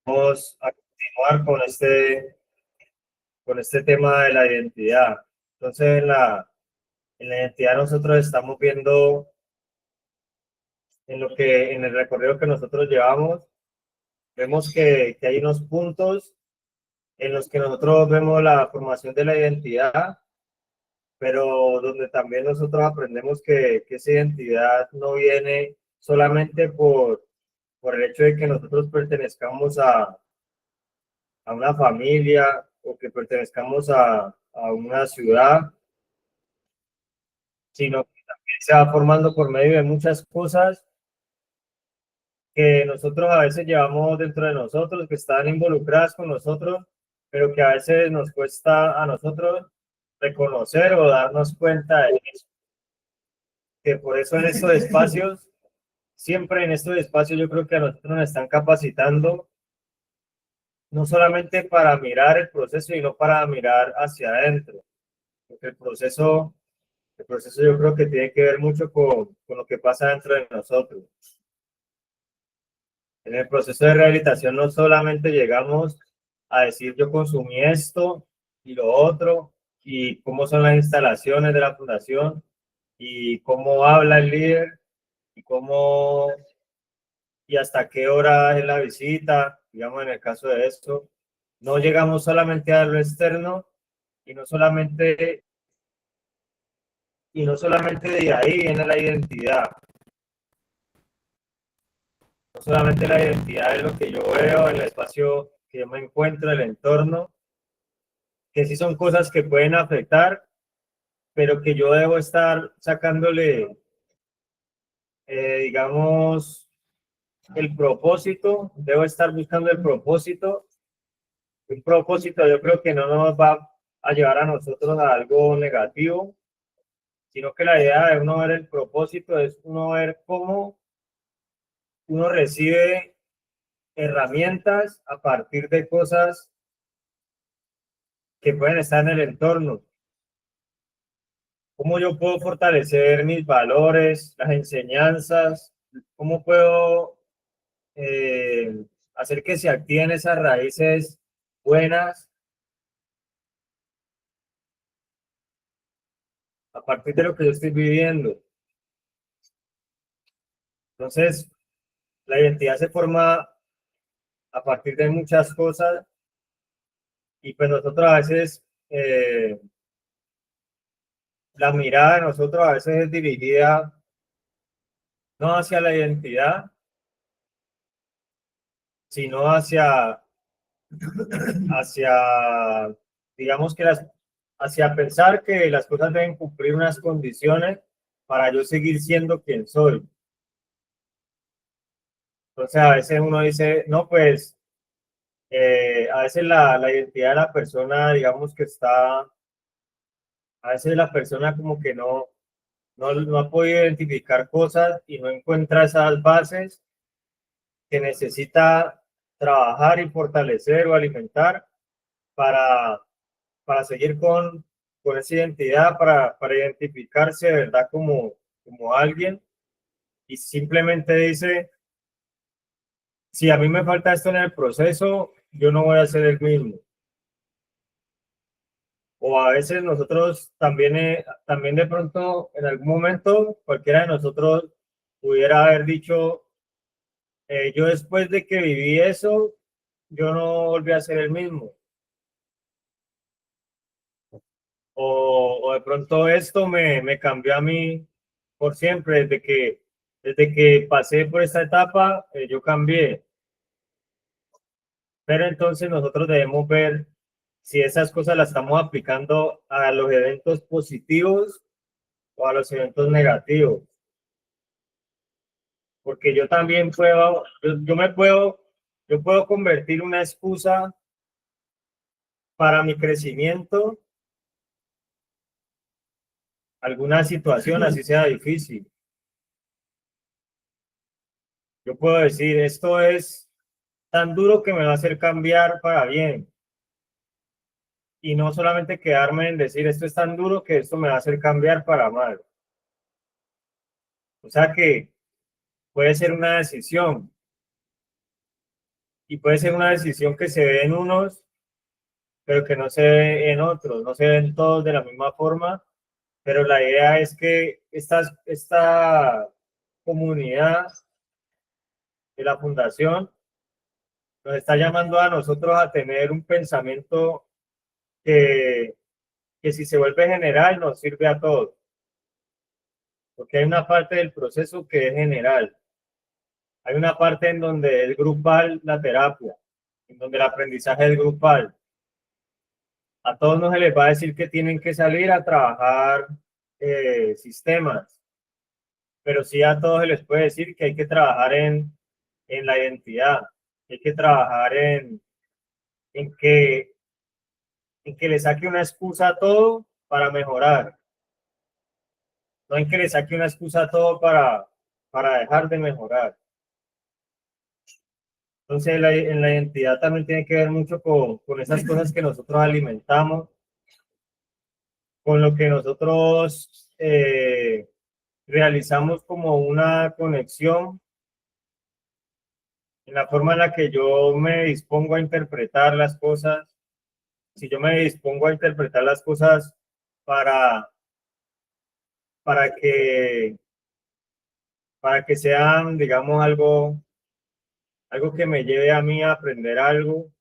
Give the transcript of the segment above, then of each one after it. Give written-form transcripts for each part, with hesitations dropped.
Vamos a continuar con este tema de la identidad. Entonces, en la identidad nosotros estamos viendo en el recorrido que nosotros llevamos, vemos que hay unos puntos en los que nosotros vemos la formación de la identidad, pero donde también nosotros aprendemos que esa identidad no viene solamente por el hecho de que nosotros pertenezcamos a una familia o que pertenezcamos a una ciudad, sino que también se va formando por medio de muchas cosas que nosotros a veces llevamos dentro de nosotros, que están involucradas con nosotros, pero que a veces nos cuesta a nosotros reconocer o darnos cuenta de eso. Que por eso en estos espacios, siempre en estos espacios yo creo que a nosotros nos están capacitando, no solamente para mirar el proceso, sino para mirar hacia adentro. Porque el proceso yo creo que tiene que ver mucho con lo que pasa dentro de nosotros. En el proceso de rehabilitación no solamente llegamos a decir yo consumí esto y lo otro, y cómo son las instalaciones de la fundación, y cómo habla el líder, y cómo y hasta qué hora es la visita, digamos en el caso de esto. No llegamos solamente a lo externo y no solamente de ahí viene la identidad. No solamente la identidad es lo que yo veo, el espacio que yo me encuentro, el entorno, que sí son cosas que pueden afectar, pero que yo debo estar sacándole, digamos, el propósito, debo estar buscando el propósito. Un propósito yo creo que no nos va a llevar a nosotros a algo negativo, sino que la idea de uno ver el propósito es uno ver cómo uno recibe herramientas a partir de cosas que pueden estar en el entorno. ¿Cómo yo puedo fortalecer mis valores, las enseñanzas? ¿Cómo puedo hacer que se activen esas raíces buenas a partir de lo que yo estoy viviendo? Entonces, la identidad se forma a partir de muchas cosas y pues nosotros a veces, la mirada de nosotros a veces es dirigida no hacia la identidad, sino hacia, digamos que hacia pensar que las cosas deben cumplir unas condiciones para yo seguir siendo quien soy. Entonces a veces uno dice, no, pues a veces la identidad de la persona, digamos que a veces la persona como que no ha podido identificar cosas y no encuentra esas bases que necesita trabajar y fortalecer o alimentar para, para seguir con esa identidad, para identificarse de verdad como alguien, y simplemente dice, si a mí me falta esto en el proceso, yo no voy a ser el mismo. O a veces nosotros también de pronto, en algún momento, cualquiera de nosotros pudiera haber dicho, yo después de que viví eso, yo no volví a ser el mismo. O de pronto esto me cambió a mí por siempre, desde que pasé por esta etapa, yo cambié. Pero entonces nosotros debemos ver si esas cosas las estamos aplicando a los eventos positivos o a los eventos negativos. Porque yo también yo puedo convertir una excusa para mi crecimiento, alguna situación así sea difícil. Yo puedo decir, esto es tan duro que me va a hacer cambiar para bien. Y no solamente quedarme en decir, esto es tan duro que esto me va a hacer cambiar para mal. O sea que puede ser una decisión. y puede ser una decisión que se ve en unos, pero que no se ve en otros, no se ven todos de la misma forma, pero la idea es que esta comunidad de la fundación nos está llamando a nosotros a tener un pensamiento que, que si se vuelve general nos sirve a todos, porque hay una parte del proceso que es general, hay una parte en donde es grupal la terapia, en donde el aprendizaje es grupal. A todos no se les va a decir que tienen que salir a trabajar sistemas, pero sí a todos se les puede decir que hay que trabajar en la identidad, hay que trabajar en que, en que le saque una excusa a todo para mejorar, no en que le saque una excusa a todo para dejar de mejorar. Entonces, en la identidad también tiene que ver mucho con esas cosas que nosotros alimentamos, con lo que nosotros realizamos como una conexión en la forma en la que yo me dispongo a interpretar las cosas. Si yo me dispongo a interpretar las cosas para, para que, para que sean, digamos, algo que me lleve a mí a aprender algo,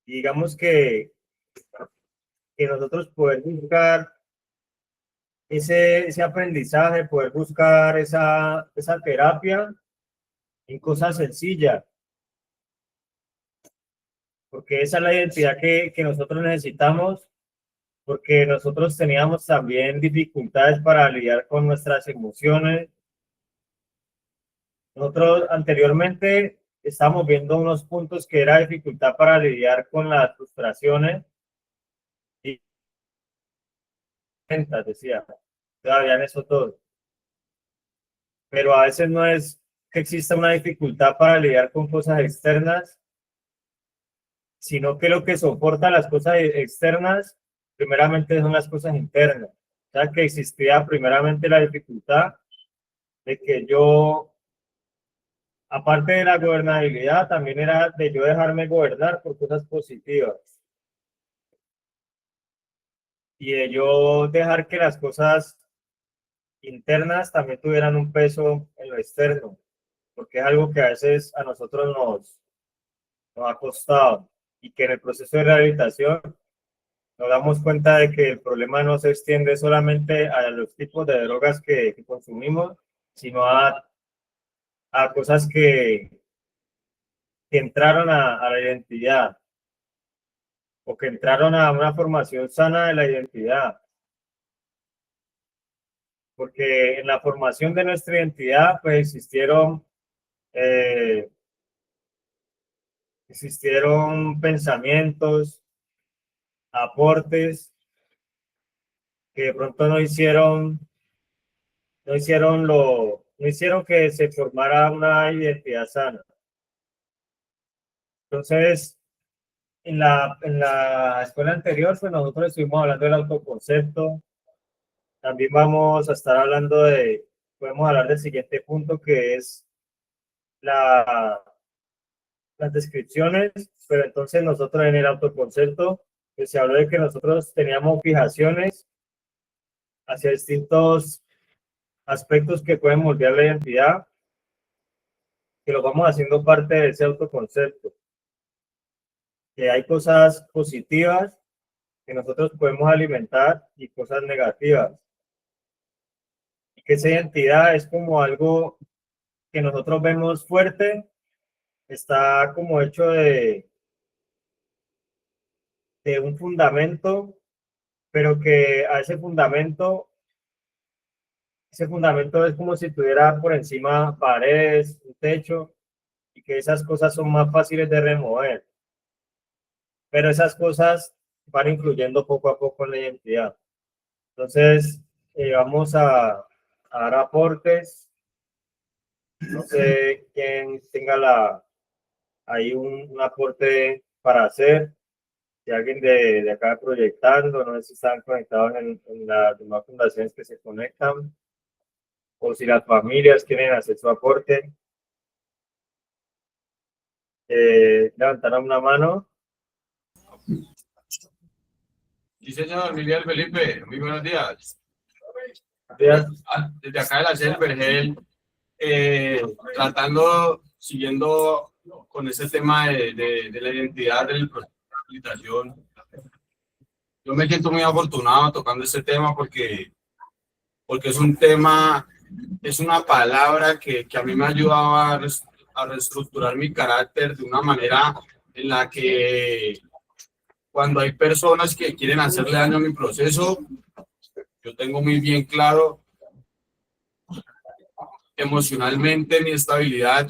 y digamos que nosotros poder buscar ese aprendizaje, poder buscar esa terapia en cosas sencillas, porque esa es la identidad que nosotros necesitamos, porque nosotros teníamos también dificultades para lidiar con nuestras emociones. Nosotros anteriormente estábamos viendo unos puntos que era dificultad para lidiar con las frustraciones y ventas, decía, todavía en eso todo. Pero a veces no es que exista una dificultad para lidiar con cosas externas, sino que lo que soporta las cosas externas, primeramente son las cosas internas. O sea, que existía primeramente la dificultad de que yo, aparte de la gobernabilidad, también era de yo dejarme gobernar por cosas positivas y de yo dejar que las cosas internas también tuvieran un peso en lo externo, porque es algo que a veces a nosotros nos ha costado y que en el proceso de rehabilitación nos damos cuenta de que el problema no se extiende solamente a los tipos de drogas que consumimos, sino a cosas que entraron a la identidad o que entraron a una formación sana de la identidad. Porque en la formación de nuestra identidad, pues eh, existieron pensamientos, aportes que de pronto no hicieron que se formara una identidad sana. Entonces, en la escuela anterior, pues nosotros estuvimos hablando del autoconcepto. También vamos a estar hablando podemos hablar del siguiente punto, que es la, las descripciones, pero entonces nosotros en el autoconcepto, pues se habló de que nosotros teníamos fijaciones hacia distintos aspectos que pueden moldear la identidad, que lo vamos haciendo parte de ese autoconcepto, que hay cosas positivas que nosotros podemos alimentar y cosas negativas, y que esa identidad es como algo que nosotros vemos fuerte, está como hecho de un fundamento, pero que a ese fundamento es como si tuviera por encima paredes, un techo, y que esas cosas son más fáciles de remover. Pero esas cosas van incluyendo poco a poco en la identidad. Entonces, vamos a dar aportes. No sé quién tenga ahí un aporte para hacer. Si alguien de acá proyectando, no sé si están conectados en las demás fundaciones que se conectan. o si las familias quieren hacer su aporte. Levantaron una mano. Sí, señor Miguel Felipe, muy buenos días. Días. Desde acá de la sede del Vergel, siguiendo con ese tema de la identidad del proceso de rehabilitación. Yo me siento muy afortunado tocando este tema porque es un tema, es una palabra que a mí me ha ayudado a reestructurar mi carácter de una manera en la que cuando hay personas que quieren hacerle daño a mi proceso, yo tengo muy bien claro emocionalmente mi estabilidad.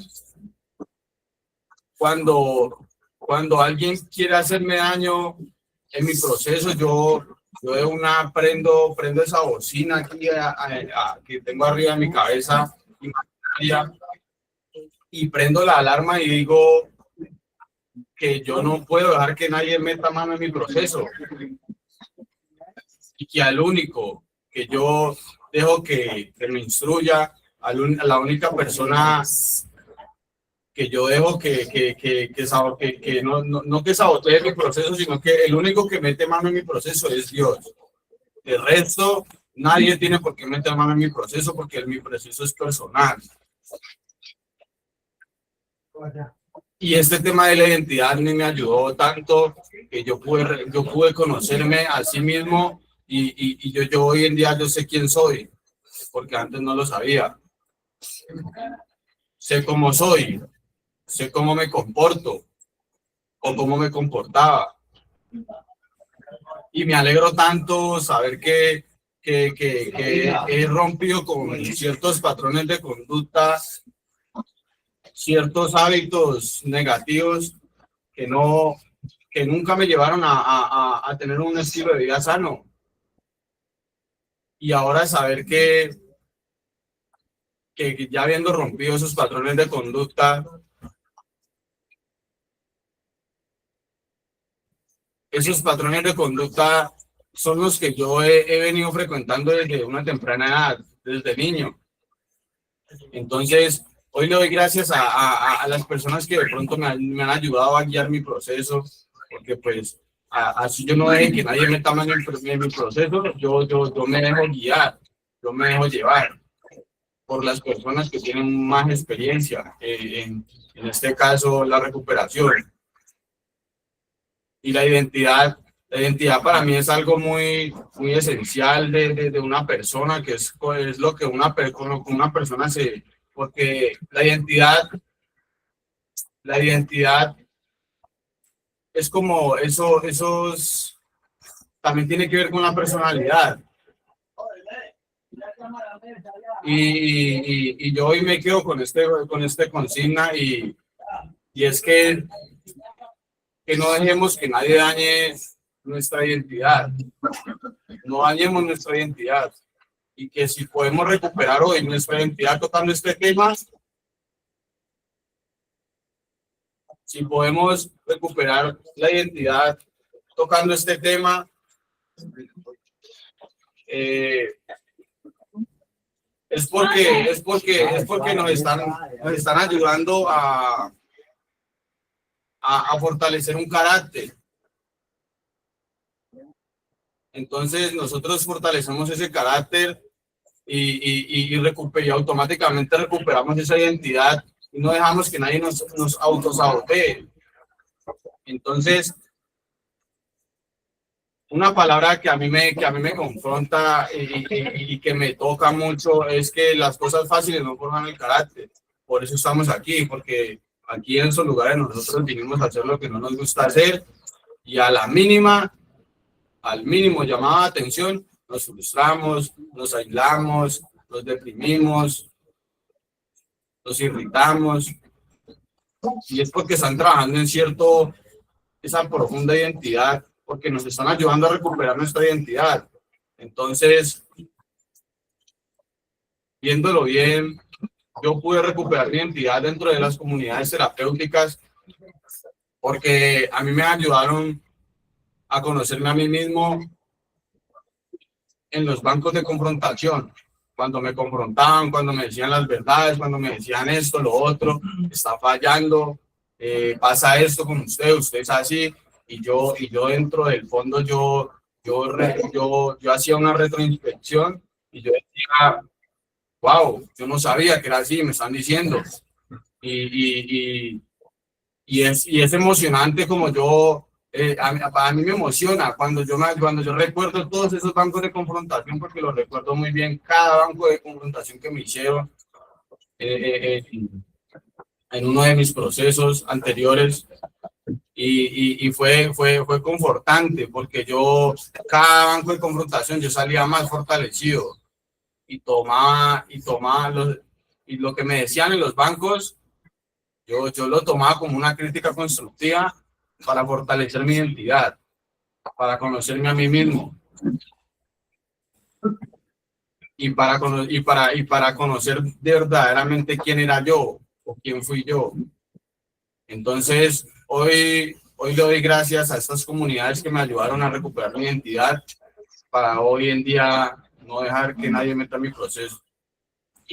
Cuando alguien quiere hacerme daño en mi proceso, yo de una prendo esa bocina aquí que tengo arriba de mi cabeza y prendo la alarma y digo que yo no puedo dejar que nadie meta mano en mi proceso y que al único que yo dejo que me instruya, a la única persona que yo dejo que no que sabotee mi proceso, sino que el único que mete mano en mi proceso es Dios. El resto, nadie tiene por qué meter mano en mi proceso porque mi proceso es personal. Y este tema de la identidad a mí me ayudó tanto que yo pude conocerme a sí mismo y yo hoy en día yo sé quién soy, porque antes no lo sabía. Sé cómo soy, sé cómo me comporto o cómo me comportaba. Y me alegro tanto saber que he rompido con ciertos patrones de conducta, ciertos hábitos negativos que nunca me llevaron a tener un estilo de vida sano. Y ahora saber que ya habiendo rompido esos patrones de conducta, esos patrones de conducta son los que yo he venido frecuentando desde una temprana edad, desde niño. Entonces, hoy le doy gracias a las personas que de pronto me han ayudado a guiar mi proceso, porque pues así yo no deje que nadie meta mano en mi proceso, yo me dejo guiar, yo me dejo llevar por las personas que tienen más experiencia, en este caso la recuperación. Y la identidad para mí es algo muy esencial de una persona, que es lo que una persona se... Porque la identidad es como esos... También tiene que ver con la personalidad. Y yo hoy me quedo con este consigna y es que no dejemos que nadie dañe nuestra identidad. No dañemos nuestra identidad. Y que si podemos recuperar hoy nuestra identidad tocando este tema, si podemos recuperar la identidad tocando este tema, es porque nos están ayudando a fortalecer un carácter. Entonces nosotros fortalecemos ese carácter y automáticamente recuperamos esa identidad y no dejamos que nadie nos autosabotee. Entonces, una palabra que a mí me confronta y que me toca mucho es que las cosas fáciles no forjan el carácter. Por eso estamos aquí, porque aquí en esos lugares nosotros vinimos a hacer lo que no nos gusta hacer y al mínimo llamado de atención, nos frustramos, nos aislamos, nos deprimimos, nos irritamos. Y es porque están trabajando en esa profunda identidad, porque nos están ayudando a recuperar nuestra identidad. Entonces, viéndolo bien, yo pude recuperar mi identidad dentro de las comunidades terapéuticas, porque a mí me ayudaron a conocerme a mí mismo en los bancos de confrontación. cuando me confrontaban, cuando me decían las verdades, cuando me decían esto, lo otro, está fallando, pasa esto con usted, usted es así, y yo dentro del fondo, yo hacía una retroinspección y yo decía, wow, yo no sabía que era así, me están diciendo. Y, y es emocionante como yo, a mí me emociona cuando yo recuerdo todos esos bancos de confrontación, porque los recuerdo muy bien, cada banco de confrontación que me hicieron en uno de mis procesos anteriores. Fue confortante porque yo, cada banco de confrontación, yo salía más fortalecido y lo que me decían en los bancos, yo lo tomaba como una crítica constructiva para fortalecer mi identidad, para conocerme a mí mismo y para conocer verdaderamente quién era yo o quién fui yo. Entonces, hoy le doy gracias a estas comunidades que me ayudaron a recuperar mi identidad para hoy en día no dejar que nadie meta mi proceso.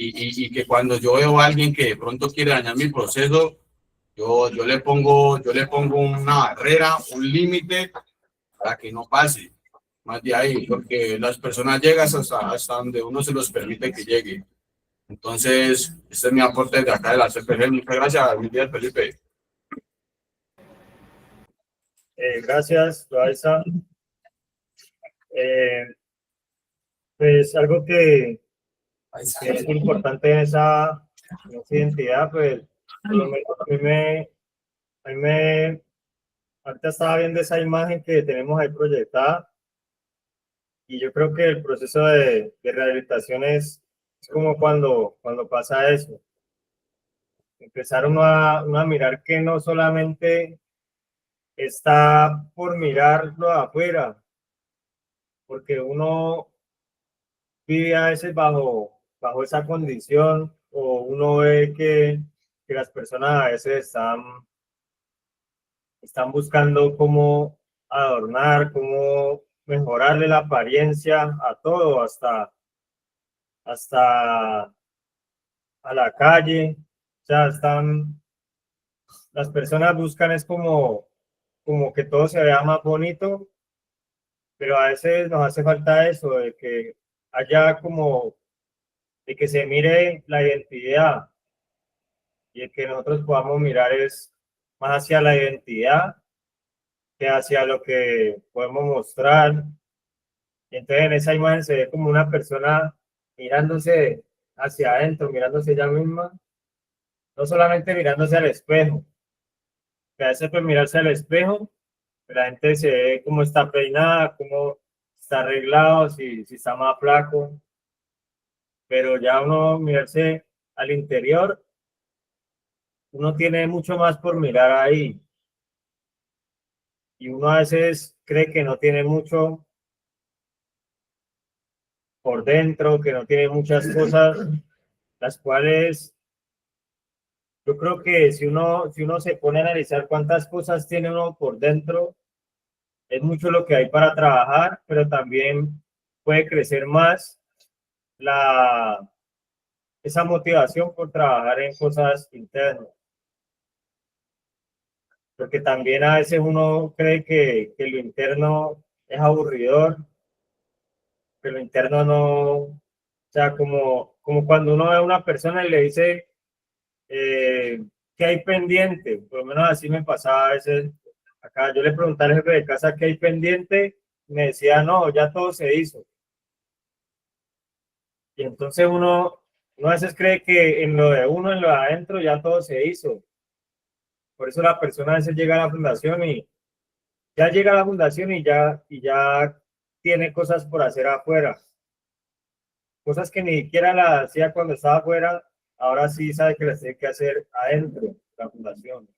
Y que cuando yo veo a alguien que de pronto quiere dañar mi proceso, yo le pongo una barrera, un límite para que no pase más de ahí, porque las personas llegan hasta donde uno se los permite que llegue. Entonces, este es mi aporte desde acá de la CPG. Muchas gracias, mi día Felipe. Gracias, Loaiza. Pues algo que es muy importante en esa identidad, pues, por lo menos a mí me, ahorita estaba viendo esa imagen que tenemos ahí proyectada y yo creo que el proceso de rehabilitación es como cuando pasa eso. Empezar uno a mirar que no solamente está por mirarlo de afuera, porque uno vive a veces bajo esa condición o uno ve que las personas a veces están buscando cómo adornar, cómo mejorarle la apariencia a todo, hasta a la calle. O sea, las personas buscan es como que todo se vea más bonito, pero a veces nos hace falta eso, de que haya como, de que se mire la identidad y de que nosotros podamos mirar es más hacia la identidad que hacia lo que podemos mostrar. Y entonces en esa imagen se ve como una persona mirándose hacia adentro, mirándose ella misma, no solamente mirándose al espejo, que a veces pues mirarse al espejo, la gente se ve cómo está peinada, cómo está arreglado, si está más flaco, pero ya uno mirarse al interior, uno tiene mucho más por mirar ahí. Y uno a veces cree que no tiene mucho por dentro, que no tiene muchas cosas, las cuales yo creo que si uno se pone a analizar cuántas cosas tiene uno por dentro, es mucho lo que hay para trabajar, pero también puede crecer más esa motivación por trabajar en cosas internas. Porque también a veces uno cree que lo interno es aburridor, que lo interno no, o sea, como cuando uno ve a una persona y le dice, ¿qué hay pendiente? Por lo menos así me pasaba a veces. Acá yo le preguntaba al jefe de casa qué hay pendiente, me decía, no, ya todo se hizo. Y entonces uno a veces cree que en lo de uno, en lo de adentro, ya todo se hizo. Por eso la persona a veces llega a la fundación y ya llega a la fundación y ya tiene cosas por hacer afuera. Cosas que ni siquiera las hacía cuando estaba afuera, ahora sí sabe que las tiene que hacer adentro de la fundación.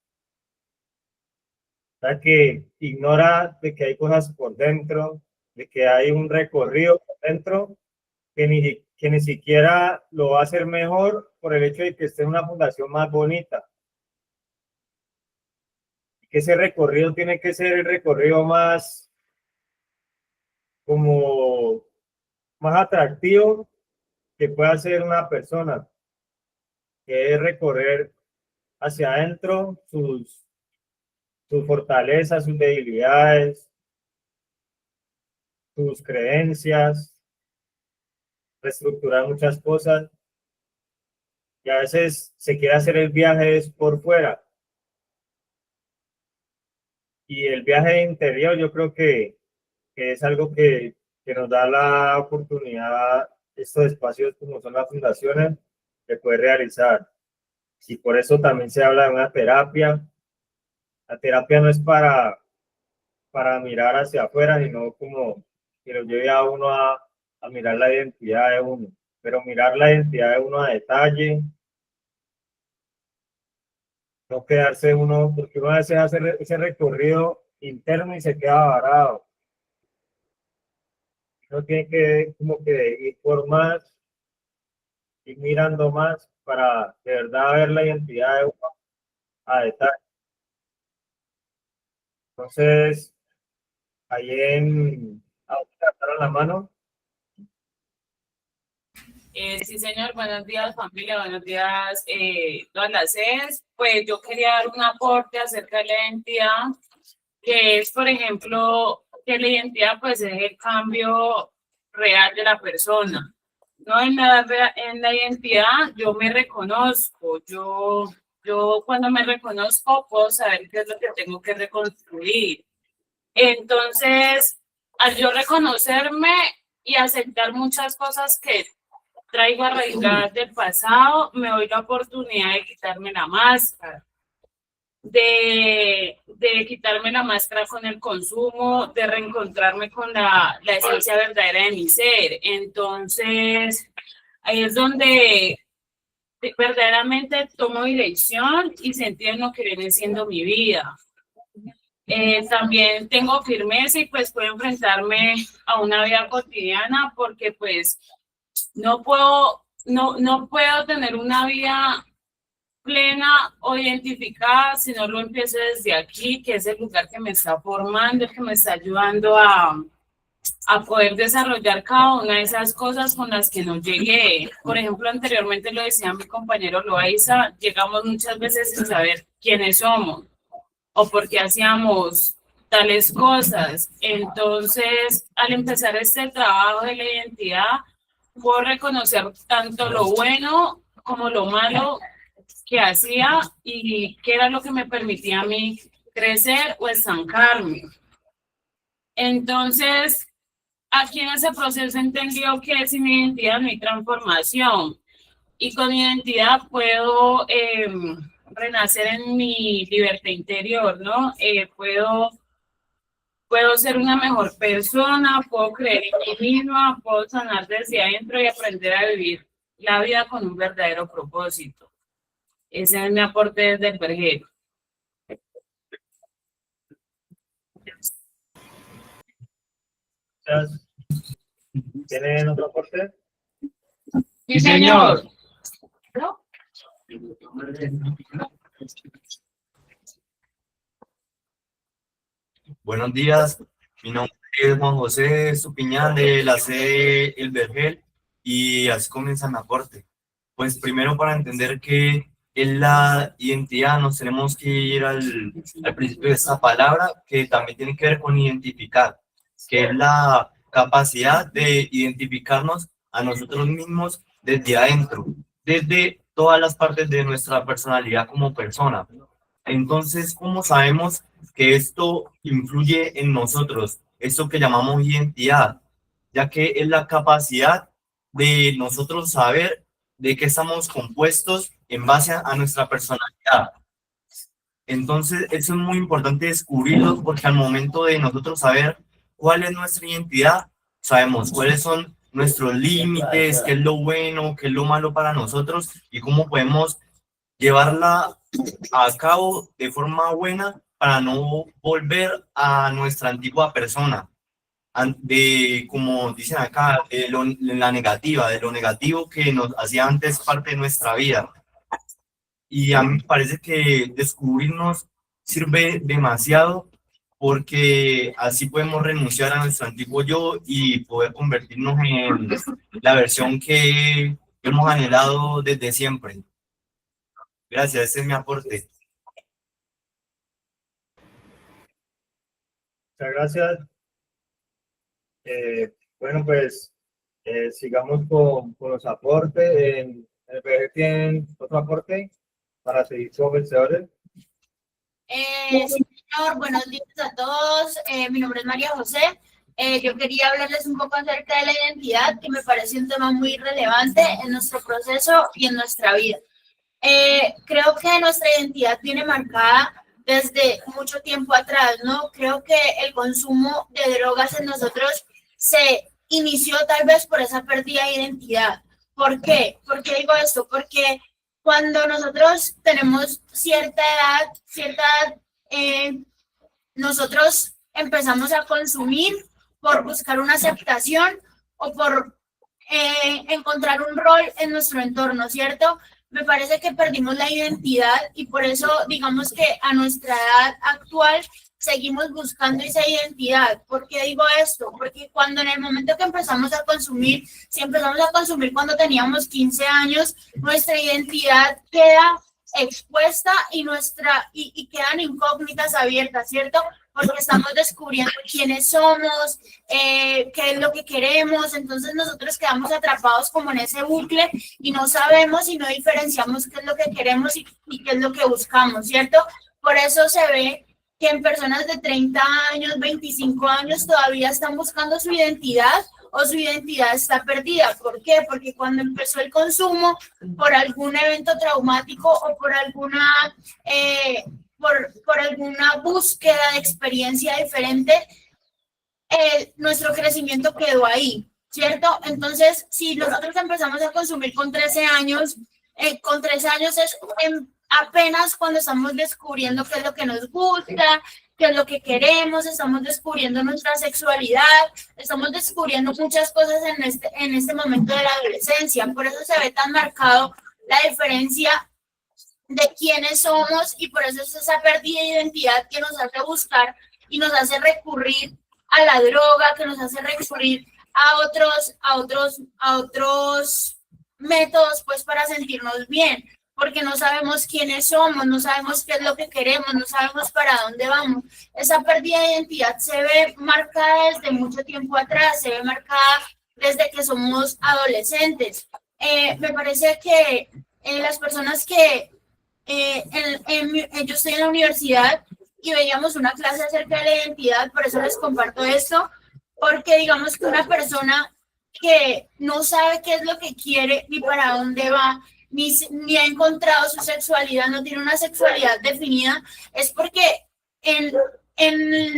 O sea, que ignora de que hay cosas por dentro, de que hay un recorrido por dentro, que ni siquiera lo va a hacer mejor por el hecho de que esté en una fundación más bonita. Y que ese recorrido tiene que ser el recorrido como más atractivo que puede hacer una persona, que es recorrer hacia adentro sus fortalezas, sus debilidades, sus creencias, reestructurar muchas cosas. Y a veces se quiere hacer el viaje es por fuera. Y el viaje interior yo creo que es algo que nos da la oportunidad, estos espacios como son las fundaciones, de poder realizar. Y por eso también se habla de una terapia. La terapia no es para mirar hacia afuera, sino como que lo lleve a uno a mirar la identidad de uno. Pero mirar la identidad de uno a detalle, no quedarse uno, porque uno a veces hace ese recorrido interno y se queda varado. Uno tiene que como que ir por más, ir mirando más para de verdad ver la identidad de uno a detalle. Entonces, ahí levantaron la mano. Sí, señor, buenos días, familia, buenos días, todas las sedes. Pues yo quería dar un aporte acerca de la identidad, que es, por ejemplo, que la identidad pues es el cambio real de la persona. No en la identidad yo me reconozco, yo cuando me reconozco puedo saber qué es lo que tengo que reconstruir. Entonces, al yo reconocerme y aceptar muchas cosas que traigo arraigadas del pasado, me doy la oportunidad de quitarme la máscara, de quitarme la máscara con el consumo, de reencontrarme con la esencia verdadera de mi ser. Entonces, ahí es donde verdaderamente tomo dirección y sentido en lo que viene siendo mi vida. También tengo firmeza y pues puedo enfrentarme a una vida cotidiana porque pues no puedo tener una vida plena o identificada si no lo empiezo desde aquí, que es el lugar que me está formando, el que me está ayudando a poder desarrollar cada una de esas cosas con las que no llegué. Por ejemplo, anteriormente lo decía mi compañero Loaiza, llegamos muchas veces sin saber quiénes somos o por qué hacíamos tales cosas. Entonces, al empezar este trabajo de la identidad, puedo reconocer tanto lo bueno como lo malo que hacía y qué era lo que me permitía a mí crecer o estancarme. Entonces, aquí en ese proceso entendió que sin identidad no hay transformación y con identidad puedo renacer en mi libertad interior, ¿no? Puedo ser una mejor persona, puedo creer en mí misma, puedo sanar desde adentro y aprender a vivir la vida con un verdadero propósito. Ese es mi aporte desde el Vergel. ¿Tienen otro aporte? Sí, señor. Buenos días, mi nombre es Juan José Estupiñán de la sede El Vergel y así comienza mi aporte. Pues primero para entender qué es la identidad nos tenemos que ir al principio de esta palabra que también tiene que ver con identificar, que es la capacidad de identificarnos a nosotros mismos desde adentro, desde todas las partes de nuestra personalidad como persona. Entonces, ¿cómo sabemos que esto influye en nosotros? Esto que llamamos identidad, ya que es la capacidad de nosotros saber de qué estamos compuestos en base a nuestra personalidad. Entonces, eso es muy importante descubrirlo porque al momento de nosotros saber cuál es nuestra identidad, sabemos cuáles son nuestros límites, qué es lo bueno, qué es lo malo para nosotros y cómo podemos llevarla a cabo de forma buena para no volver a nuestra antigua persona, de, como dicen acá, de la negativa, de lo negativo que nos hacía antes parte de nuestra vida. Y a mí me parece que descubrirnos sirve demasiado porque así podemos renunciar a nuestro antiguo yo y poder convertirnos en la versión que hemos anhelado desde siempre. Gracias, ese es mi aporte. Muchas gracias. Bueno, pues sigamos con los aportes. ¿En el BG tienen otro aporte para seguir con vencedores? Sí, señor, buenos días a todos. Mi nombre es María José. Yo quería hablarles un poco acerca de la identidad, que me parece un tema muy relevante en nuestro proceso y en nuestra vida. Creo que nuestra identidad viene marcada desde mucho tiempo atrás, ¿no? Creo que el consumo de drogas en nosotros se inició tal vez por esa pérdida de identidad. ¿Por qué? ¿Por qué digo esto? Porque cuando nosotros tenemos cierta edad, nosotros empezamos a consumir por buscar una aceptación o por encontrar un rol en nuestro entorno, ¿cierto? Me parece que perdimos la identidad y por eso digamos que a nuestra edad actual seguimos buscando esa identidad. ¿Por qué digo esto? Porque cuando en el momento que empezamos a consumir, si empezamos a consumir cuando teníamos 15 años, nuestra identidad queda expuesta y quedan incógnitas abiertas, ¿cierto? Porque estamos descubriendo quiénes somos, qué es lo que queremos, entonces nosotros quedamos atrapados como en ese bucle y no sabemos y no diferenciamos qué es lo que queremos y qué es lo que buscamos, ¿cierto? Por eso se ve que en personas de 30 años, 25 años todavía están buscando su identidad o su identidad está perdida. ¿Por qué? Porque cuando empezó el consumo por algún evento traumático o por alguna búsqueda de experiencia diferente, nuestro crecimiento quedó ahí, ¿cierto? Entonces, si nosotros empezamos a consumir con 13 años, con 13 años es apenas cuando estamos descubriendo qué es lo que nos gusta, qué es lo que queremos, estamos descubriendo nuestra sexualidad, estamos descubriendo muchas cosas en este momento de la adolescencia. Por eso se ve tan marcado la diferencia de quiénes somos y por eso es esa pérdida de identidad que nos hace buscar y nos hace recurrir a la droga, que nos hace recurrir a otros métodos pues para sentirnos bien, porque no sabemos quiénes somos, no sabemos qué es lo que queremos, no sabemos para dónde vamos. Esa pérdida de identidad se ve marcada desde mucho tiempo atrás, se ve marcada desde que somos adolescentes. Me parece que las personas que yo estoy en la universidad y veíamos una clase acerca de la identidad, por eso les comparto esto, porque digamos que una persona que no sabe qué es lo que quiere ni para dónde va, ni ha encontrado su sexualidad, no tiene una sexualidad definida, es porque en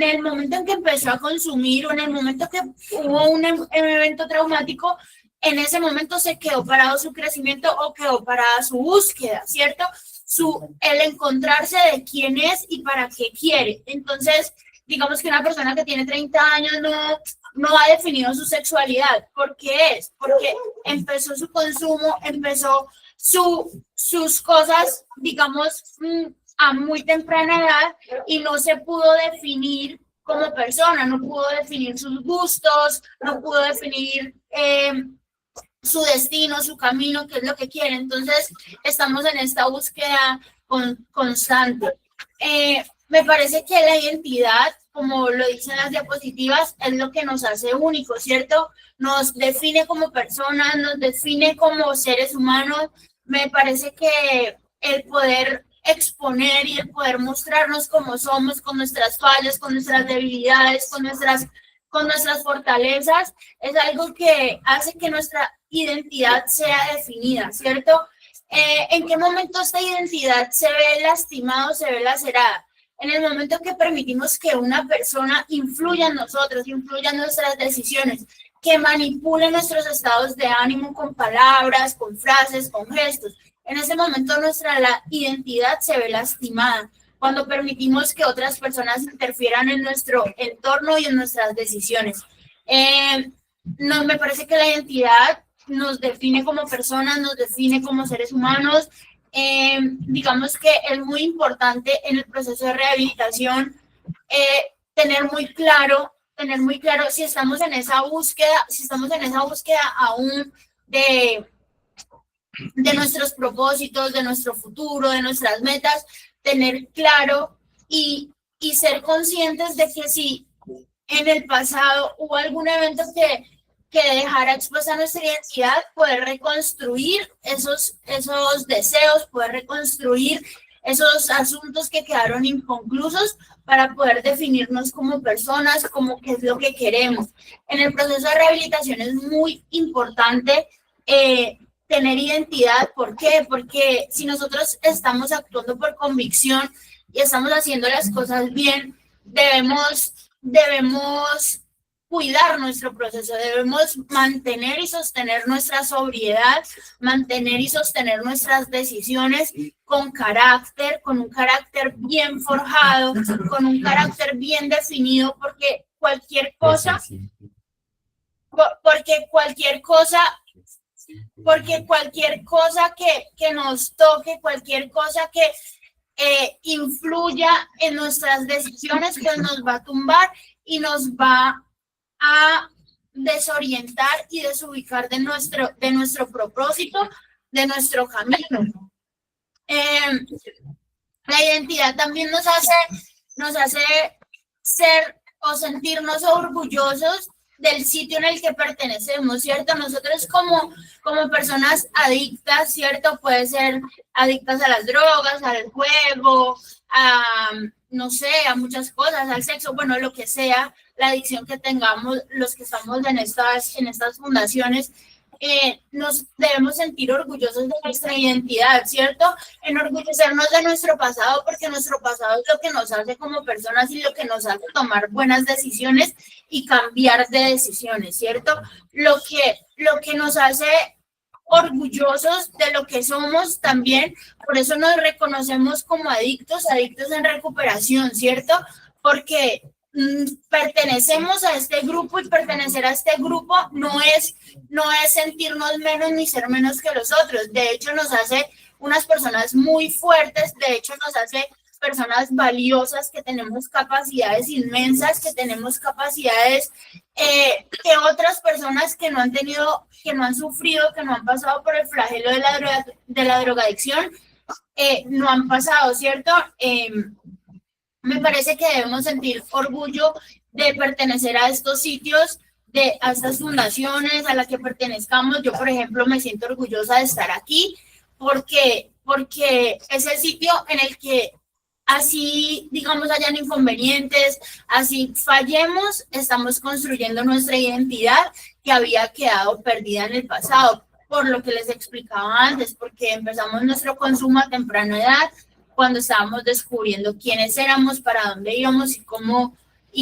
el momento en que empezó a consumir o en el momento que hubo un evento traumático, en ese momento se quedó parado su crecimiento o quedó parada su búsqueda, ¿cierto? El encontrarse de quién es y para qué quiere. Entonces, digamos que una persona que tiene 30 años no ha definido su sexualidad. ¿Por qué es? Porque empezó su consumo, empezó sus cosas, digamos, a muy temprana edad y no se pudo definir como persona, no pudo definir sus gustos, no pudo definir su destino, su camino, qué es lo que quiere. Entonces, estamos en esta búsqueda constante. Me parece que la identidad, como lo dicen las diapositivas, es lo que nos hace únicos, ¿cierto? Nos define como personas, nos define como seres humanos. Me parece que el poder exponer y el poder mostrarnos como somos, con nuestras fallas, con nuestras debilidades, con nuestras fortalezas, es algo que hace que nuestra identidad sea definida, ¿cierto? ¿En qué momento esta identidad se ve lastimada o se ve lacerada? En el momento que permitimos que una persona influya en nosotros, influya en nuestras decisiones, que manipule nuestros estados de ánimo con palabras, con frases, con gestos. En ese momento la identidad se ve lastimada, cuando permitimos que otras personas interfieran en nuestro entorno y en nuestras decisiones. Me parece que la identidad nos define como personas, nos define como seres humanos. Digamos que es muy importante en el proceso de rehabilitación tener muy claro si estamos en esa búsqueda, aún de nuestros propósitos, de nuestro futuro, de nuestras metas, tener claro y ser conscientes de que si en el pasado hubo algún evento que dejara expuesta nuestra identidad, poder reconstruir esos deseos, poder reconstruir esos asuntos que quedaron inconclusos para poder definirnos como personas, como qué es lo que queremos. En el proceso de rehabilitación es muy importante tener identidad. ¿Por qué? Porque si nosotros estamos actuando por convicción y estamos haciendo las cosas bien, debemos cuidar nuestro proceso, debemos mantener y sostener nuestra sobriedad, mantener y sostener nuestras decisiones con carácter, con un carácter bien forjado, con un carácter bien definido, porque cualquier cosa que nos toque, cualquier cosa que influya en nuestras decisiones, pues nos va a tumbar y nos va a desorientar y desubicar de nuestro propósito, de nuestro camino. La identidad también nos hace ser o sentirnos orgullosos del sitio en el que pertenecemos, ¿cierto? Nosotros como personas adictas, ¿cierto? Puede ser adictas a las drogas, al juego, no sé, a muchas cosas, al sexo, bueno, lo que sea, la adicción que tengamos, los que estamos en estas fundaciones, nos debemos sentir orgullosos de nuestra identidad, ¿cierto? Enorgullecernos de nuestro pasado, porque nuestro pasado es lo que nos hace como personas y lo que nos hace tomar buenas decisiones y cambiar de decisiones, ¿cierto? Lo que nos hace orgullosos de lo que somos también, por eso nos reconocemos como adictos en recuperación, ¿cierto? Porque pertenecemos a este grupo y pertenecer a este grupo no es sentirnos menos ni ser menos que los otros. De hecho, nos hace unas personas muy fuertes, de hecho, nos hace personas valiosas, que tenemos capacidades inmensas, que tenemos capacidades que otras personas que no han sufrido, que no han pasado por el flagelo de la drogadicción, no han pasado, ¿cierto? Me parece que debemos sentir orgullo de pertenecer a estos sitios, a estas fundaciones a las que pertenezcamos. Yo, por ejemplo, me siento orgullosa de estar aquí porque es el sitio en el que, así, digamos, hayan inconvenientes, así fallemos, estamos construyendo nuestra identidad que había quedado perdida en el pasado, por lo que les explicaba antes, porque empezamos nuestro consumo a temprana edad, cuando estábamos descubriendo quiénes éramos, para dónde íbamos y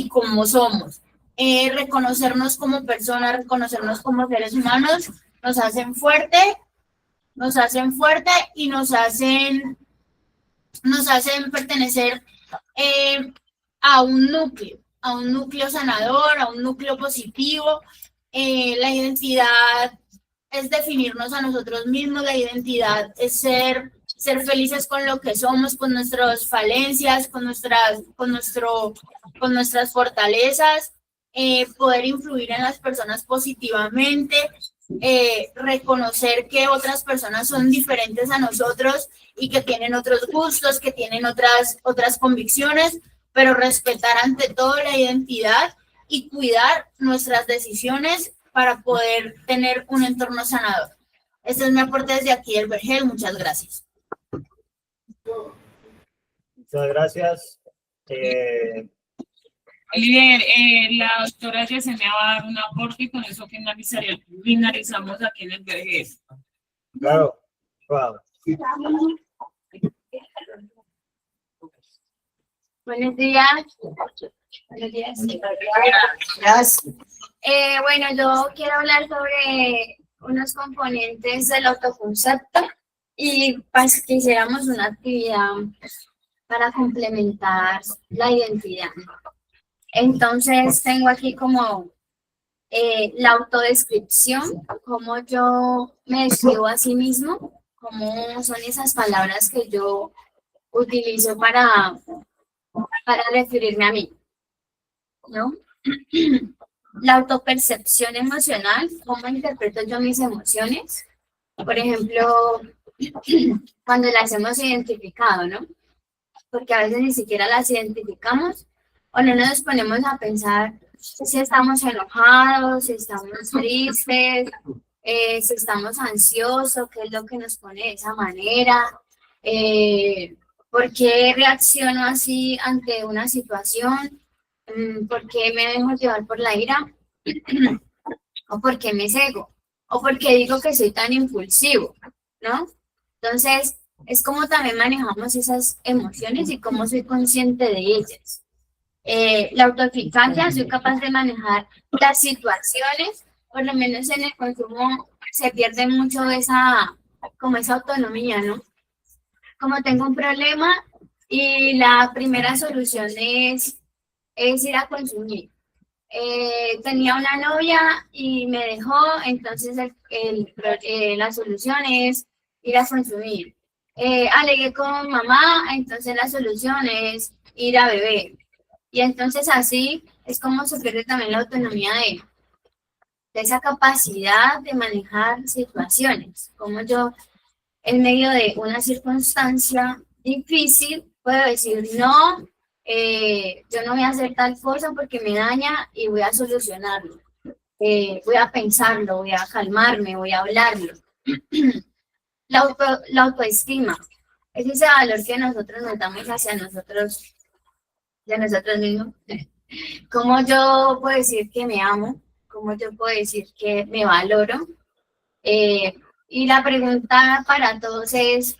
cómo somos. Reconocernos como personas, reconocernos como seres humanos, nos hacen fuerte y nos hacen pertenecer a un núcleo sanador, a un núcleo positivo. La identidad es definirnos a nosotros mismos, la identidad es ser felices con lo que somos, con nuestras falencias, con nuestras fortalezas, poder influir en las personas positivamente, reconocer que otras personas son diferentes a nosotros y que tienen otros gustos, que tienen otras convicciones, pero respetar ante todo la identidad y cuidar nuestras decisiones para poder tener un entorno sanador. Este es mi aporte desde aquí del Vergel. Muchas gracias. Muchas gracias. Líder, la doctora Yesenia va a dar un aporte y con eso finalizamos aquí en el Vergel. Claro. Wow. Buenos días. Buenos días. Gracias. Bueno, yo quiero hablar sobre unos componentes del autoconcepto y pues que hiciéramos una actividad para complementar la identidad. Entonces tengo aquí como la autodescripción, cómo yo me describo a sí mismo, cómo son esas palabras que yo utilizo para referirme a mí. ¿no? La autopercepción emocional, cómo interpreto yo mis emociones. Por ejemplo, cuando las hemos identificado, ¿no? Porque a veces ni siquiera las identificamos o no nos ponemos a pensar si estamos enojados, si estamos tristes, si estamos ansiosos, qué es lo que nos pone de esa manera, por qué reacciono así ante una situación, por qué me dejo llevar por la ira, o por qué me cego, o por qué digo que soy tan impulsivo, ¿no? Entonces, es como también manejamos esas emociones y cómo soy consciente de ellas. La autoeficacia, soy capaz de manejar las situaciones, por lo menos en el consumo se pierde mucho esa autonomía, ¿no? Como tengo un problema y la primera solución es ir a consumir. Tenía una novia y me dejó, entonces la solución es ir a consumir. Alegué con mamá, entonces la solución es ir a beber. Y entonces así es como se pierde también la autonomía de esa capacidad de manejar situaciones. Como yo, en medio de una circunstancia difícil, puedo decir, no, yo no voy a hacer tal cosa porque me daña y voy a solucionarlo. Voy a pensarlo, voy a calmarme, voy a hablarlo. La autoestima es ese valor que nosotros nos damos hacia nosotros, de nosotros mismos. ¿Cómo yo puedo decir que me amo? ¿Cómo yo puedo decir que me valoro? Y la pregunta para todos es,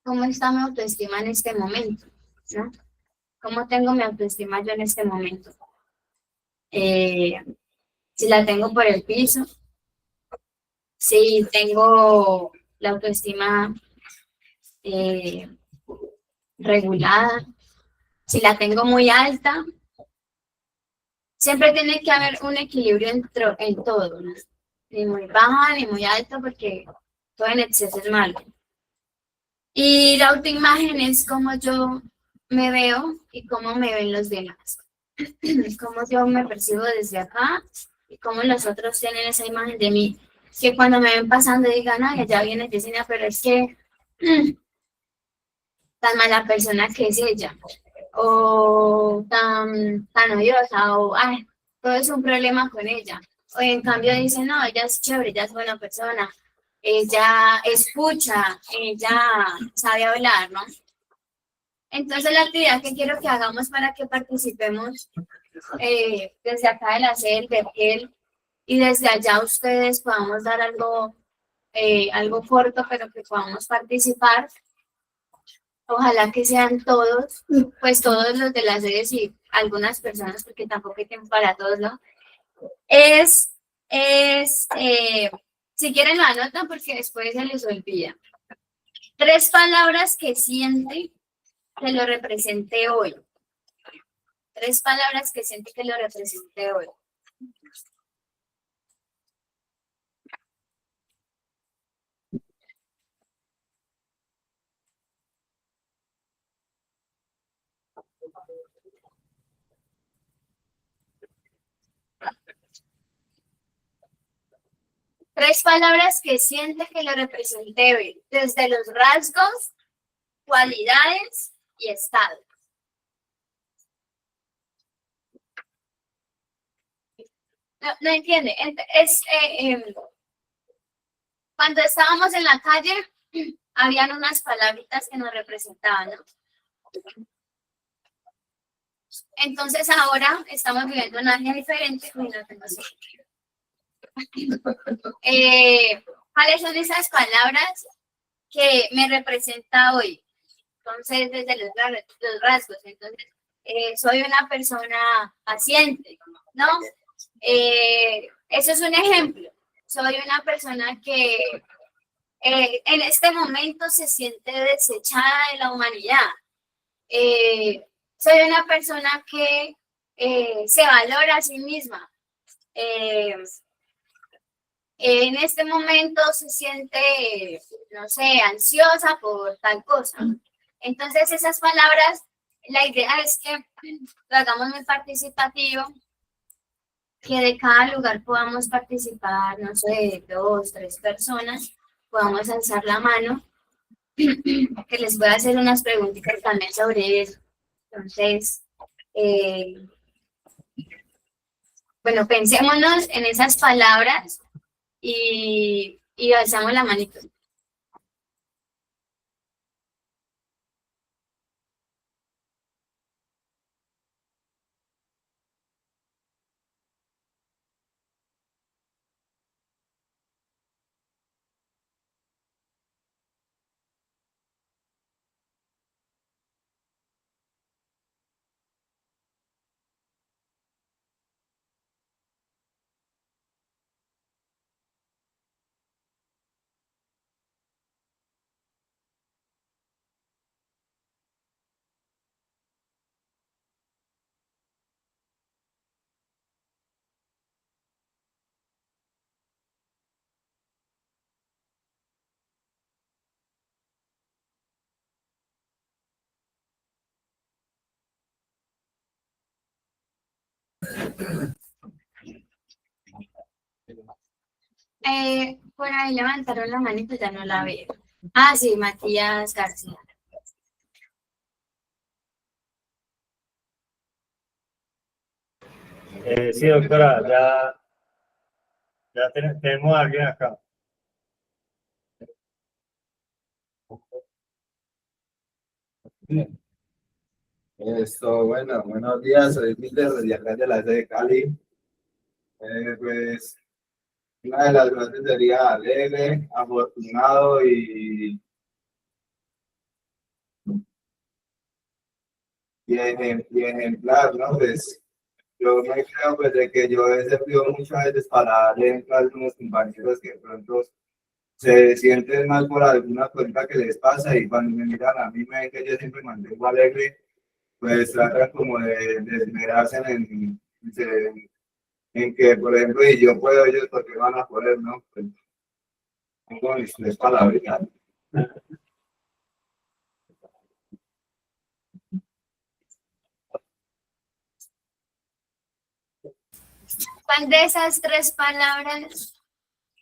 ¿cómo está mi autoestima en este momento? ¿No? ¿Cómo tengo mi autoestima yo en este momento? Si la tengo por el piso, si tengo la autoestima regulada, si la tengo muy alta, siempre tiene que haber un equilibrio en todo, ¿no? Ni muy baja ni muy alta porque todo en exceso es malo. Y la autoimagen es cómo yo me veo y cómo me ven los demás. Cómo yo me percibo desde acá y cómo los otros tienen esa imagen de mí. Que cuando me ven pasando digan, ay, ya viene Yesenia, pero es que tan mala persona que es ella. O tan odiosa, o ay, todo es un problema con ella. O en cambio dicen, no, ella es chévere, ella es buena persona, ella escucha, ella sabe hablar, ¿no? Entonces la actividad que quiero que hagamos para que participemos desde acá de la sede del Vergel y desde allá ustedes podamos dar algo corto, pero que podamos participar. Ojalá que sean todos, pues todos los de las sedes y algunas personas, porque tampoco hay tiempo para todos, ¿no? Si quieren lo anotan porque después se les olvida. 3 palabras que siente que lo representé hoy. 3 palabras que siente que lo representé hoy. Tres palabras que siente que lo representé hoy, desde los rasgos, cualidades y estado. No entiende. Cuando estábamos en la calle, habían unas palabritas que nos representaban, ¿no? Entonces ahora estamos viviendo un año diferente. ¿Cuáles son esas palabras que me representa hoy? Entonces, desde los rasgos, entonces, soy una persona paciente, ¿no? Eso es un ejemplo. Soy una persona que en este momento se siente desechada de la humanidad. Soy una persona que se valora a sí misma. En este momento se siente, no sé, ansiosa por tal cosa. Entonces esas palabras la idea es que lo hagamos muy participativo, que de cada lugar podamos participar, no sé, 2, 3 personas, podamos alzar la mano, que les voy a hacer unas preguntitas también sobre eso. Entonces, bueno, pensémonos en esas palabras y alzamos la manito. Por ahí levantaron la manito, ya no la veo. Ah, sí, Matías García. Sí, doctora, ya tenemos a alguien acá. Bueno, buenos días, soy Miller de acá de la sede de Cali. Pues una de las frases sería alegre, afortunado y ejemplar, ¿no? Pues yo me creo pues de que yo he servido muchas veces para darle ejemplo a algunos compañeros que de pronto se sienten mal por alguna cuenta que les pasa y cuando me miran a mí me ven que yo siempre mantengo alegre, pues tratan como de esmerarse en que, por ejemplo, y yo puedo, ellos porque van a poder, ¿no? Pues, tengo mis 3 palabritas. ¿Cuál de esas 3 palabras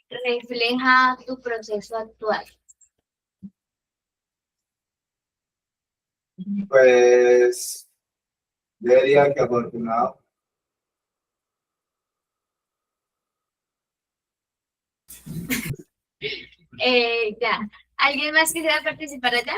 refleja tu proceso actual? Pues, yo diría que afortunado. Ya. ¿Alguien más quisiera participar allá?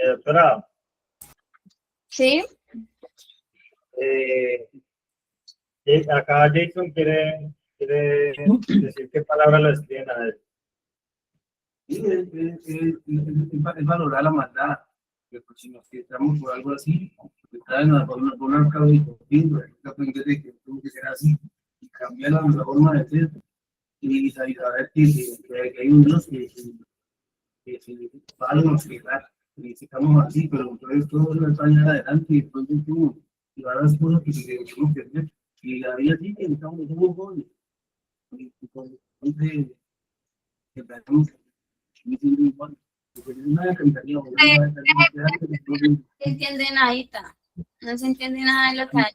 Doctora, Sí. acá Jason quiere decir qué palabra le escriben a él. Es valorar la maldad, que pues, si nos quedamos por algo así, está por un cabo y aprender de que tuvo que ser así, y cambiar la forma de ser, y saber que hay un Dios que se va a nos quedar, y estamos así, pero entonces todo se va a salir adelante, y después de tú, y van las cosas que se tenemos que hacer, y la vida sí que estamos jóvenes, y entonces, que tenemos No se entiende nadita. No se entiende nada de lo que hay.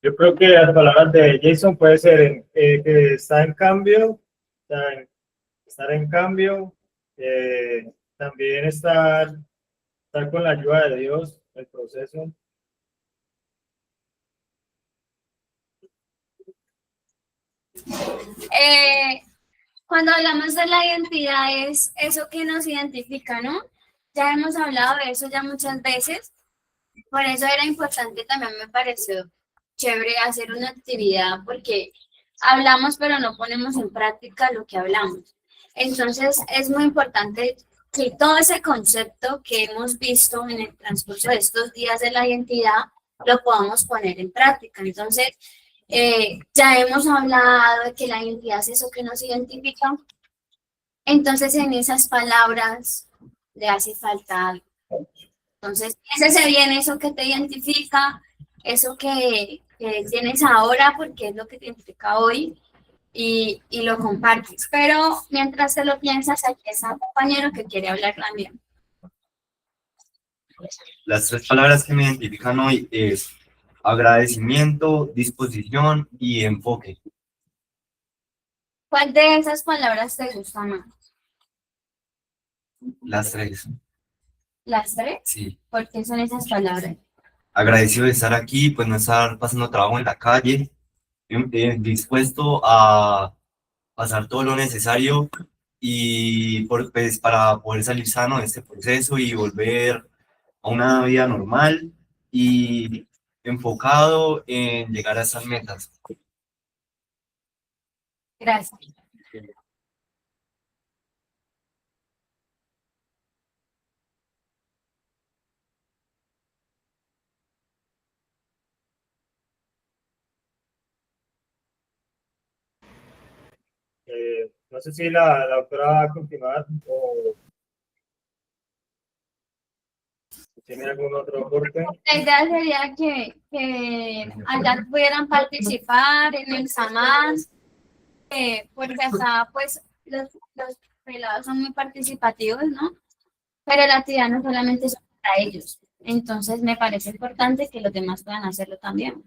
Yo creo que las palabras de Jason puede ser que está en cambio, estar en cambio, también estar con la ayuda de Dios, el proceso. Cuando hablamos de la identidad es eso que nos identifica, ¿no? Ya hemos hablado de eso ya muchas veces, por eso era importante, también me pareció chévere hacer una actividad porque hablamos pero no ponemos en práctica lo que hablamos. Entonces es muy importante que todo ese concepto que hemos visto en el transcurso de estos días de la identidad lo podamos poner en práctica. Entonces, ya hemos hablado de que la identidad es eso que nos identifica. Entonces, en esas palabras le hace falta algo. Entonces, ese sería eso que te identifica, eso que tienes ahora, porque es lo que te identifica hoy, y lo compartes. Pero mientras te lo piensas, aquí está un compañero que quiere hablar también. Las 3 palabras que me identifican hoy es agradecimiento, disposición y enfoque. ¿Cuál de esas palabras te gusta más? Las 3, ¿Las 3? sí. ¿Por qué son esas palabras? Agradecido de estar aquí, pues no estar pasando trabajo en la calle, dispuesto a pasar todo lo necesario y pues, para poder salir sano de este proceso y volver a una vida normal y enfocado en llegar a esas metas. Gracias. No sé si la doctora va a continuar o tiene algún otro aporte. La idea sería que allá pudieran participar en el SAMAS, porque acá pues los pelados son muy participativos, ¿no? Pero la actividad no solamente es para ellos. Entonces me parece importante que los demás puedan hacerlo también.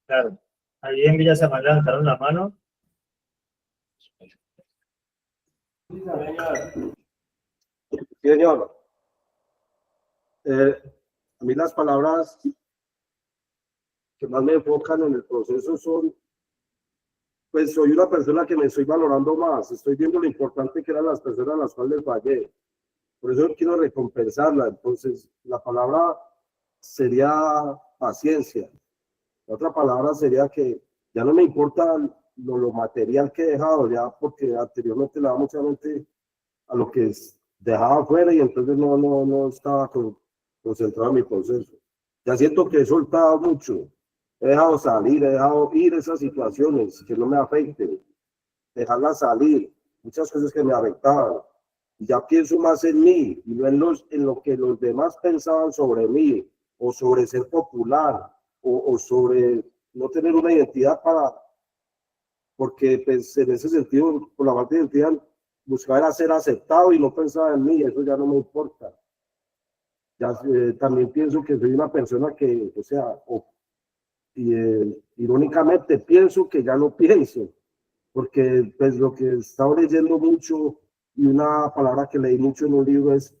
Claro. Allí en Villa Samar levantaron la mano. Sí, señor. A mí las palabras que más me enfocan en el proceso son, pues soy una persona que me estoy valorando más, estoy viendo lo importante que eran las personas a las cuales fallé, por eso quiero recompensarla. Entonces la palabra sería paciencia, la otra palabra sería que ya no me importa lo material que he dejado, ya porque anteriormente le daba mucha mente a lo que dejaba afuera y entonces no estaba concentrado en mi proceso. Ya siento que he soltado mucho, he dejado salir, he dejado ir esas situaciones que no me afecten, dejarlas salir, muchas cosas que me afectaban. Ya pienso más en mí y no en lo que los demás pensaban sobre mí, o sobre ser popular, o sobre no tener una identidad porque pues, en ese sentido, por la parte de identidad, buscaba ser aceptado y no pensaba en mí, eso ya no me importa. Ya, también pienso que soy una persona que, o sea, irónicamente pienso que ya no pienso, porque pues lo que he estado leyendo mucho y una palabra que leí mucho en un libro es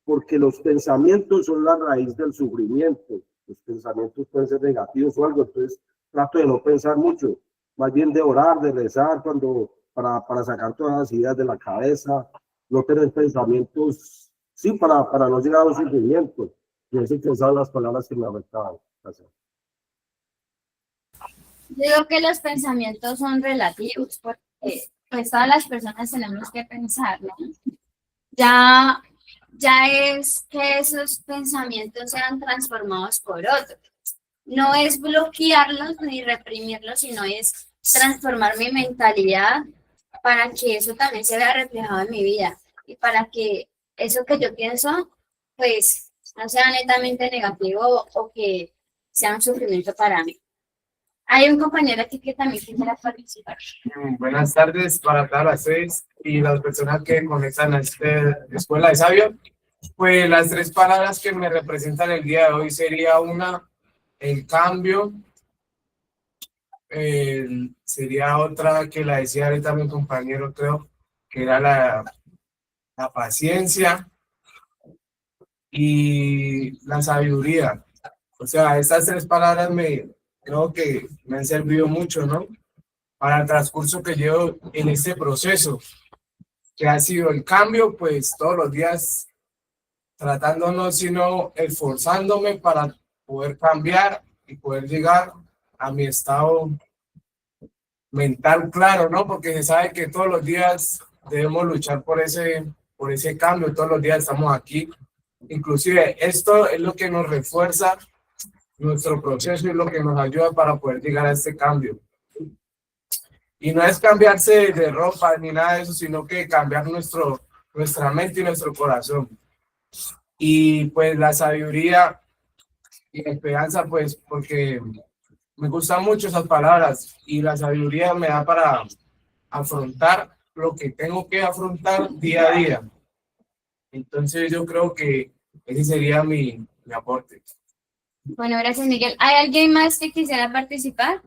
porque los pensamientos son la raíz del sufrimiento. Los pensamientos pueden ser negativos o algo, entonces trato de no pensar mucho, más bien de orar, de rezar para sacar todas las ideas de la cabeza, no tener pensamientos, sí, para no llegar a un sufrimiento. Y eso que son las palabras que me afectaban. Gracias. Digo que los pensamientos son relativos, porque pues todas las personas tenemos que pensar, ¿no? Ya es que esos pensamientos sean transformados por otros. No es bloquearlos ni reprimirlos, sino es transformar mi mentalidad para que eso también se vea reflejado en mi vida y para que eso que yo pienso, pues, no sea netamente negativo o que sea un sufrimiento para mí. Hay un compañero aquí que también quisiera participar. Buenas tardes para todas las 6 y las personas que conectan a esta Escuela de Sabio. Pues las 3 palabras que me representan el día de hoy sería una, el cambio, sería otra que la decía ahorita mi compañero, creo, que era la paciencia y la sabiduría. O sea, estas 3 palabras creo que me han servido mucho, ¿no? Para el transcurso que llevo en este proceso, que ha sido el cambio, pues todos los días tratándonos, sino esforzándome para poder cambiar y poder llegar a mi estado mental claro, ¿no? Porque se sabe que todos los días debemos luchar por ese por ese cambio. Todos los días estamos aquí. Inclusive esto es lo que nos refuerza nuestro proceso y lo que nos ayuda para poder llegar a este cambio. Y no es cambiarse de ropa ni nada de eso, sino que cambiar nuestra mente y nuestro corazón. Y pues la sabiduría y la esperanza, pues porque me gustan mucho esas palabras y la sabiduría me da para afrontar lo que tengo que afrontar día a día. Entonces yo creo que ese sería mi aporte. Bueno, gracias, Miguel. ¿Hay alguien más que quisiera participar?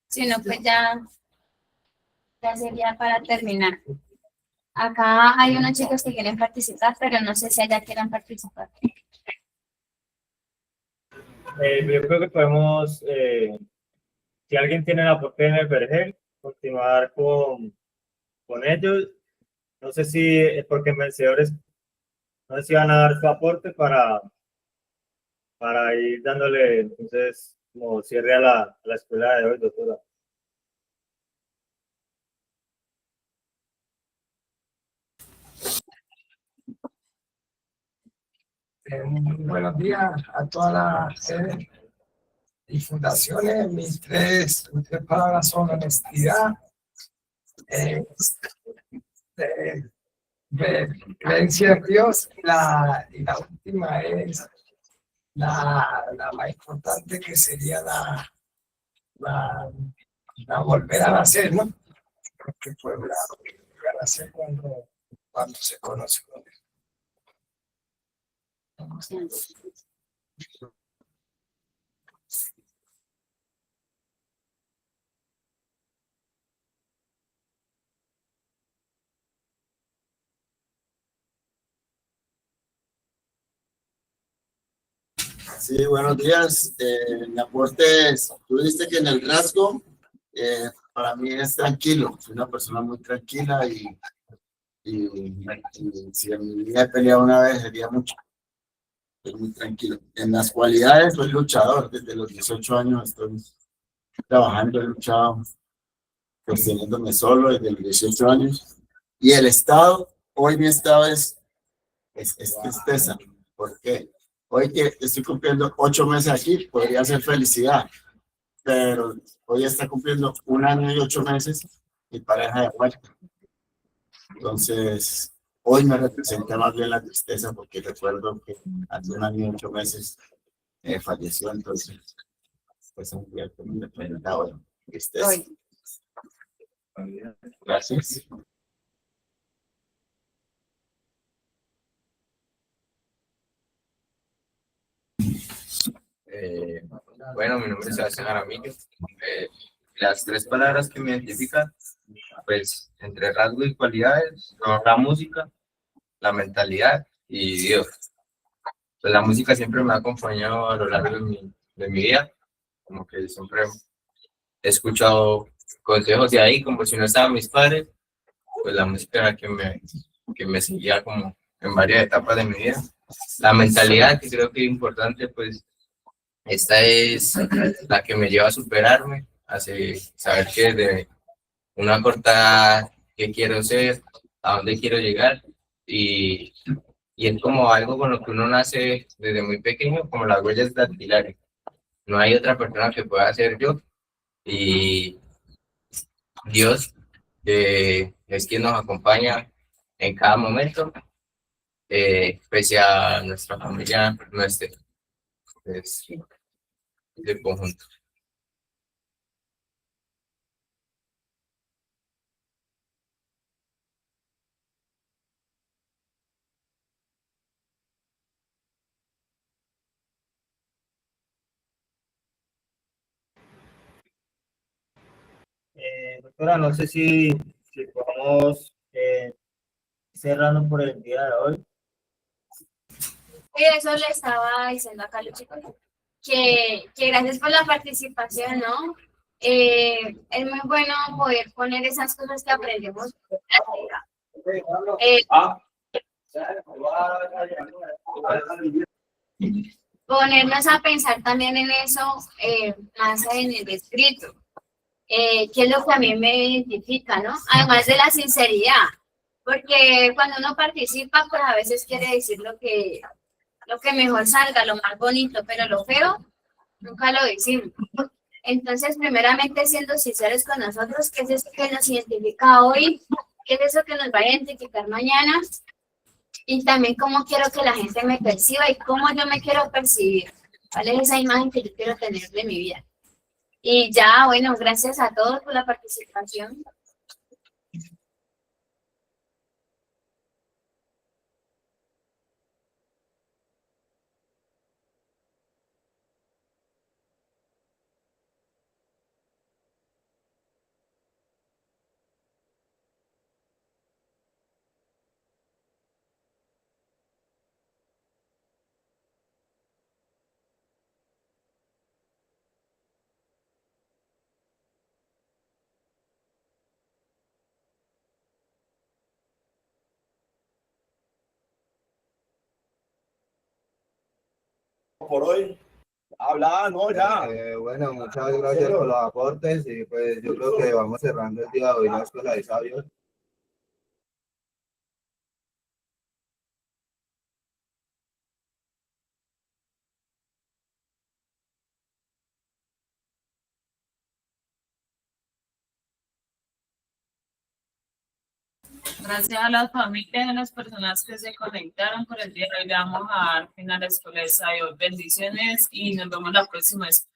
Si no, pues ya sería para terminar. Acá hay unos chicos que quieren participar, pero no sé si allá quieran participar. Yo creo que podemos, si alguien tiene el aporte en el vergel, continuar con ellos. No sé si, porque vencedores, no sé si van a dar su aporte para ir dándole, entonces, como cierre a la escuela de hoy, doctora. Buenos días a todas las sedes y fundaciones. Mis tres palabras son honestidad, creencia en Dios, y la última es la más importante, que sería la volver a nacer, ¿no? Porque pues volver a nacer cuando se conoce. Sí, buenos días. Mi aporte es, tú dijiste que en el rasgo, para mí es tranquilo. Soy una persona muy tranquila y si en mi vida he peleado una vez, sería mucho. Estoy muy tranquilo. En las cualidades, soy luchador. Desde los 18 años estoy trabajando, he luchado, sosteniéndome solo desde los 18 años. Y el estado, hoy mi estado es tristeza. ¿Por qué? Hoy que estoy cumpliendo 8 meses aquí, podría ser felicidad, pero hoy está cumpliendo 1 año y 8 meses mi pareja de muerte. Entonces, hoy me representa más bien la tristeza, porque recuerdo que hace 1 año y 8 meses falleció. Entonces, pues un día que me representa hoy tristeza. Gracias. Bueno, mi nombre es Sebastián Aramillo. Las 3 palabras que me identifican, pues, entre rasgos y cualidades, son la música, la mentalidad y Dios. Pues la música siempre me ha acompañado a lo largo de mi vida, como que siempre he escuchado consejos de ahí, como si no estaban mis padres, pues la música era que me seguía como en varias etapas de mi vida. La mentalidad, que creo que es importante, pues, esta es la que me lleva a superarme, a saber que desde una corta qué quiero ser, a dónde quiero llegar, y es como algo con lo que uno nace desde muy pequeño, como las huellas dactilares. No hay otra persona que pueda ser yo, y Dios es quien nos acompaña en cada momento, pese a nuestra familia no esté. Es de conjunto. Doctora, no sé si podemos cerrando por el día de hoy. Y eso le estaba diciendo acá a los chicos, que gracias por la participación, ¿no? Es muy bueno poder poner esas cosas que aprendemos. Ponernos a pensar también en eso, más en el escrito, que es lo que a mí me identifica, ¿no? Además de la sinceridad, porque cuando uno participa, pues a veces quiere decir lo que mejor salga, lo más bonito, pero lo feo nunca lo decimos. Entonces, primeramente, siendo sinceros con nosotros, ¿qué es eso que nos identifica hoy? ¿Qué es eso que nos va a identificar mañana? Y también cómo quiero que la gente me perciba y cómo yo me quiero percibir. ¿Cuál es esa imagen que yo quiero tener de mi vida? Y ya, bueno, gracias a todos por la participación. Por hoy. Habla, no, ya. Bueno, muchas gracias por los aportes y pues yo creo que vamos cerrando el día de hoy la Escuela de Sabios. Gracias a las familias y a las personas que se conectaron por el día de hoy. Le vamos a dar fin a la Escuela de Sabios. Bendiciones y nos vemos la próxima vez.